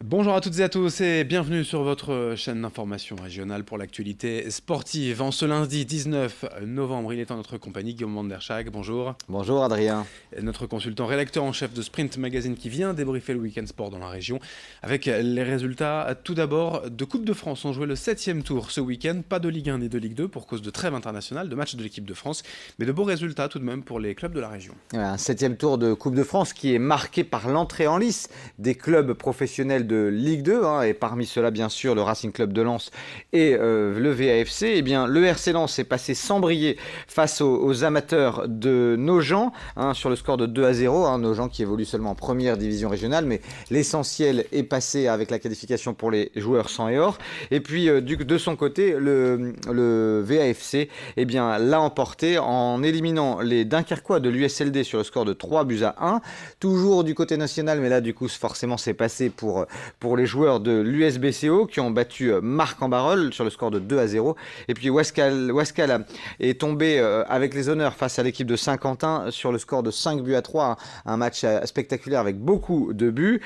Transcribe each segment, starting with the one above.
Bonjour à toutes et à tous et bienvenue sur votre chaîne d'information régionale pour l'actualité sportive. En ce lundi 19 novembre, il est en notre compagnie Guillaume Van der Schaag. Bonjour. Bonjour Adrien. Et notre consultant rédacteur en chef de Sprint Magazine qui vient débriefer le week-end sport dans la région avec les résultats tout d'abord de Coupe de France. On jouait le 7e tour ce week-end, pas de Ligue 1 ni de Ligue 2 pour cause de trêve internationale, de matchs de l'équipe de France, mais de beaux résultats tout de même pour les clubs de la région. Un 7e tour de Coupe de France qui est marqué par l'entrée en lice des clubs professionnels de Ligue 2, et parmi ceux-là bien sûr le Racing Club de Lens et le VAFC. Eh bien, le RC Lens est passé sans briller face aux amateurs de Nogent, sur le score de 2-0. Nogent qui évolue seulement en première division régionale, mais l'essentiel est passé avec la qualification pour les joueurs sang et or. Et puis de son côté, le VAFC l'a emporté en éliminant les Dunkerquois de l'USLD sur le score de 3-1. Toujours du côté national, mais là du coup forcément c'est passé pour les joueurs de l'USBCO qui ont battu Marc-en-Barœul sur le score de 2-0. Et puis Wascal est tombé avec les honneurs face à l'équipe de Saint-Quentin sur le score de 5-3. Un match spectaculaire avec beaucoup de buts.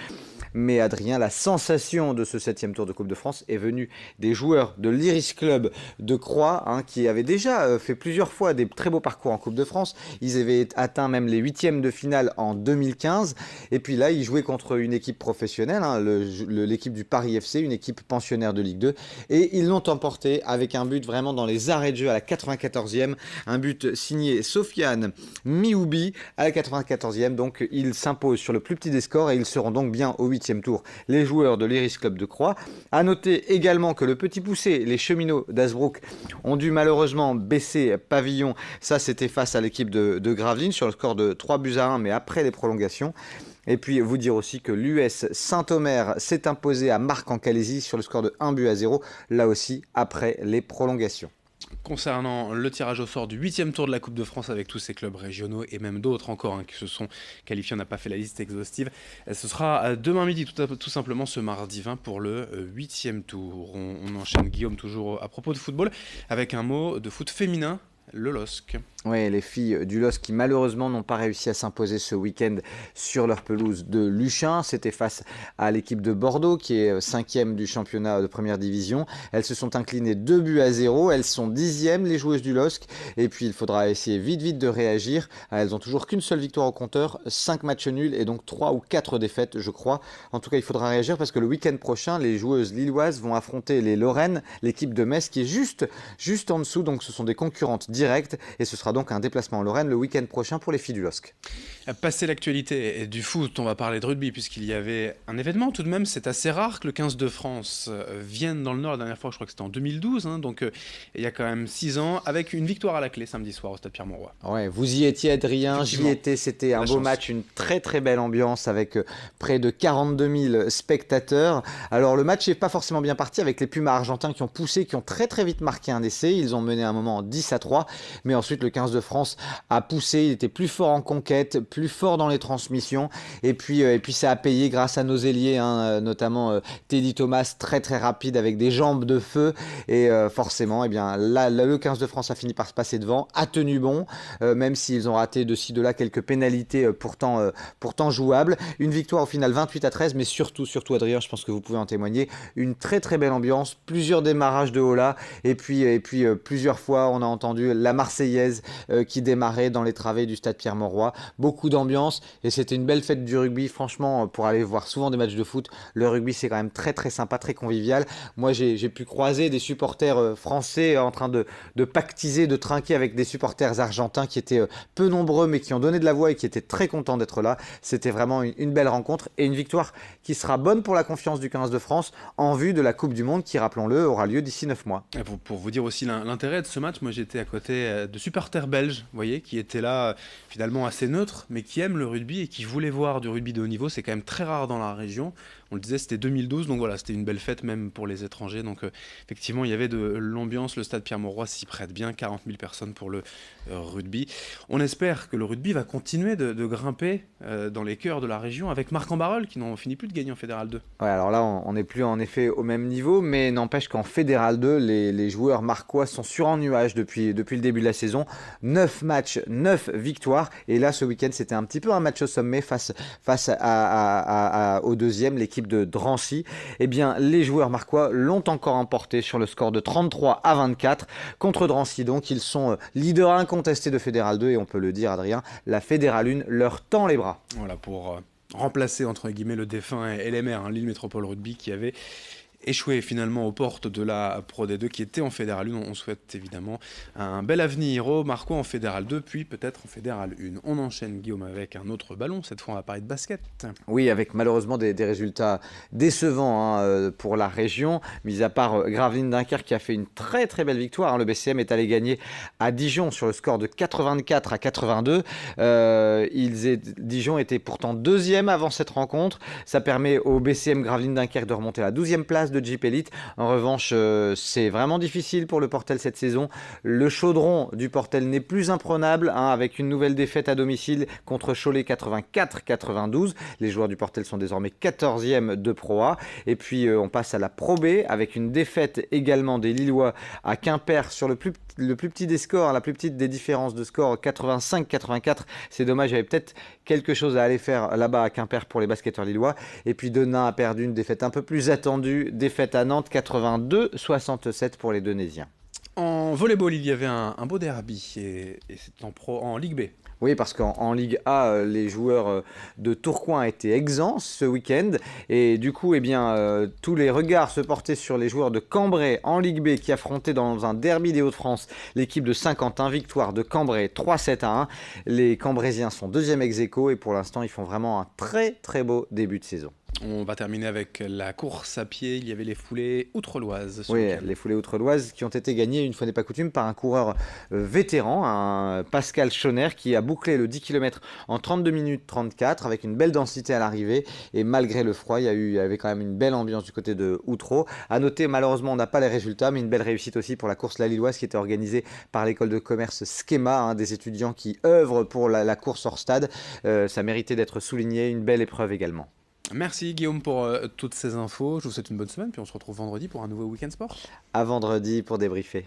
Mais Adrien, la sensation de ce 7e tour de Coupe de France est venue des joueurs de l'Iris Club de Croix, qui avaient déjà fait plusieurs fois des très beaux parcours en Coupe de France. Ils avaient atteint même les 8e de finale en 2015. Et puis là, ils jouaient contre une équipe professionnelle, l'équipe du Paris FC, une équipe pensionnaire de Ligue 2. Et ils l'ont emporté avec un but vraiment dans les arrêts de jeu à la 94e. Un but signé Sofiane Mioubi à la 94e. Donc ils s'imposent sur le plus petit des scores et ils seront donc bien au 8e tour, les joueurs de l'Iris Club de Croix. A noter également que le petit poussé, les cheminots d'Asbrook, ont dû malheureusement baisser pavillon. Ça, c'était face à l'équipe de Gravelines sur le score de 3-1, mais après les prolongations. Et puis vous dire aussi que l'US Saint-Omer s'est imposé à Marc-en-Calaisis sur le score de 1-0, là aussi après les prolongations. Concernant le tirage au sort du 8e tour de la Coupe de France avec tous ces clubs régionaux et même d'autres encore qui se sont qualifiés, on n'a pas fait la liste exhaustive, ce sera demain midi tout simplement ce mardi 20 pour le 8e tour. On enchaîne Guillaume toujours à propos de football avec un mot de foot féminin, le LOSC. Oui, les filles du LOSC qui malheureusement n'ont pas réussi à s'imposer ce week-end sur leur pelouse de Luchin. C'était face à l'équipe de Bordeaux qui est 5e du championnat de première division. Elles se sont inclinées 2-0. Elles sont 10e les joueuses du LOSC. Et puis il faudra essayer vite de réagir. Elles n'ont toujours qu'une seule victoire au compteur, 5 matchs nuls et donc 3 ou 4 défaites je crois. En tout cas il faudra réagir parce que le week-end prochain les joueuses lilloises vont affronter les Lorraines, l'équipe de Metz qui est juste en dessous. Donc ce sont des concurrentes directes et ce sera donc un déplacement en Lorraine le week-end prochain pour les filles du LOSC. Passer l'actualité du foot, on va parler de rugby puisqu'il y avait un événement tout de même. C'est assez rare que le 15 de France vienne dans le Nord. La dernière fois, je crois que c'était en 2012, donc il y a quand même 6 ans, avec une victoire à la clé samedi soir au Stade Pierre-Mauroy. Ouais, vous y étiez Adrien, j'y étais, c'était un beau match, une très belle ambiance avec près de 42 000 spectateurs. Alors le match n'est pas forcément bien parti avec les Pumas argentins qui ont poussé, qui ont très vite marqué un essai. Ils ont mené un moment 10-3, mais ensuite le 15 de France a poussé, il était plus fort en conquête, plus fort dans les transmissions, et puis ça a payé grâce à nos ailiers, notamment Teddy Thomas, très rapide avec des jambes de feu, et forcément, là, le 15 de France a fini par se passer devant, a tenu bon, même s'ils ont raté de ci de là quelques pénalités pourtant jouables. Une victoire au final 28-13, mais surtout Adrien, je pense que vous pouvez en témoigner, une très belle ambiance, plusieurs démarrages de haut là, et puis plusieurs fois on a entendu la Marseillaise qui démarrait dans les travées du Stade Pierre-Mauroy. Beaucoup d'ambiance et c'était une belle fête du rugby. Franchement, pour aller voir souvent des matchs de foot, le rugby c'est quand même très sympa, très convivial. Moi j'ai pu croiser des supporters français en train de pactiser, de trinquer avec des supporters argentins qui étaient peu nombreux mais qui ont donné de la voix et qui étaient très contents d'être là. C'était vraiment une belle rencontre et une victoire qui sera bonne pour la confiance du 15 de France en vue de la Coupe du Monde qui, rappelons-le, aura lieu d'ici 9 mois. Et pour vous dire aussi l'intérêt de ce match, moi j'étais à côté de supporters belges, vous voyez, qui étaient là finalement assez neutres, mais qui aiment le rugby et qui voulaient voir du rugby de haut niveau. C'est quand même très rare dans la région. On le disait, c'était 2012, donc voilà, c'était une belle fête même pour les étrangers. Donc effectivement, il y avait de l'ambiance. Le Stade Pierre-Mauroy s'y prête bien, 40 000 personnes pour le rugby. On espère que le rugby va continuer de grimper dans les cœurs de la région avec Marc-en-Barœul qui n'en finit plus de gagner en Fédéral 2. Ouais, alors là, on n'est plus en effet au même niveau, mais n'empêche qu'en Fédéral 2, les joueurs marquois sont sur en nuage depuis le début de la saison. 9 matchs, 9 victoires. Et là, ce week-end, c'était un petit peu un match au sommet face au deuxième, l'équipe l'équipe de Drancy. Eh bien, les joueurs marquois l'ont encore emporté sur le score de 33-24 contre Drancy. Donc, ils sont leaders incontestés de Fédéral 2 et on peut le dire, Adrien, la Fédéral 1 leur tend les bras. Voilà, pour remplacer entre guillemets le défunt LMR, hein, Lille Métropole Rugby, qui avait échoué finalement aux portes de la Pro D2 qui était en Fédéral 1. On souhaite évidemment un bel avenir aux Marquois en Fédéral 2, puis peut-être en Fédéral 1. On enchaîne, Guillaume, avec un autre ballon. Cette fois, on va parler de basket. Oui, avec malheureusement des résultats décevants pour la région, mis à part Gravelines Dunkerque qui a fait une très très belle victoire. Le BCM est allé gagner à Dijon sur le score de 84-82. Dijon était pourtant deuxième avant cette rencontre. Ça permet au BCM Gravelines Dunkerque de remonter à la 12e place de Jeep Elite. En revanche, c'est vraiment difficile pour le Portel cette saison. Le chaudron du Portel n'est plus imprenable avec une nouvelle défaite à domicile contre Cholet 84-92. Les joueurs du Portel sont désormais 14e de Pro A. Et puis on passe à la Pro B avec une défaite également des Lillois à Quimper sur le plus petit des scores, la plus petite des différences de score, 85-84. C'est dommage, il y avait peut-être quelque chose à aller faire là-bas à Quimper pour les basketteurs lillois. Et puis Denain a perdu une défaite un peu plus attendue, défaite à Nantes 82-67 pour les Denaisiens. En volleyball, il y avait un beau derby et c'est en Ligue B. Oui, parce qu'en Ligue A, les joueurs de Tourcoing étaient exempts ce week-end. Et du coup, tous les regards se portaient sur les joueurs de Cambrai en Ligue B qui affrontaient dans un derby des Hauts-de-France l'équipe de Saint-Quentin. Victoire de Cambrai 3-7-1. Les Cambraisiens sont deuxième ex-aequo et pour l'instant, ils font vraiment un très très beau début de saison. On va terminer avec la course à pied. Il y avait les foulées outre-loises. Oui, les foulées outre-loises qui ont été gagnées, une fois n'est pas coutume, par un coureur vétéran, un Pascal Schoner, qui a bouclé le 10 km en 32 minutes 34 avec une belle densité à l'arrivée. Et malgré le froid, il y avait quand même une belle ambiance du côté de Outreau. À noter, malheureusement, on n'a pas les résultats, mais une belle réussite aussi pour la course La Lilloise qui était organisée par l'école de commerce Schema, des étudiants qui œuvrent pour la course hors stade. Ça méritait d'être souligné, une belle épreuve également. Merci Guillaume pour toutes ces infos. Je vous souhaite une bonne semaine, puis on se retrouve vendredi pour un nouveau Week-end Sport. À vendredi pour débriefer.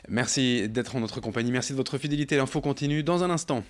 Merci d'être en notre compagnie, merci de votre fidélité. L'info continue dans un instant.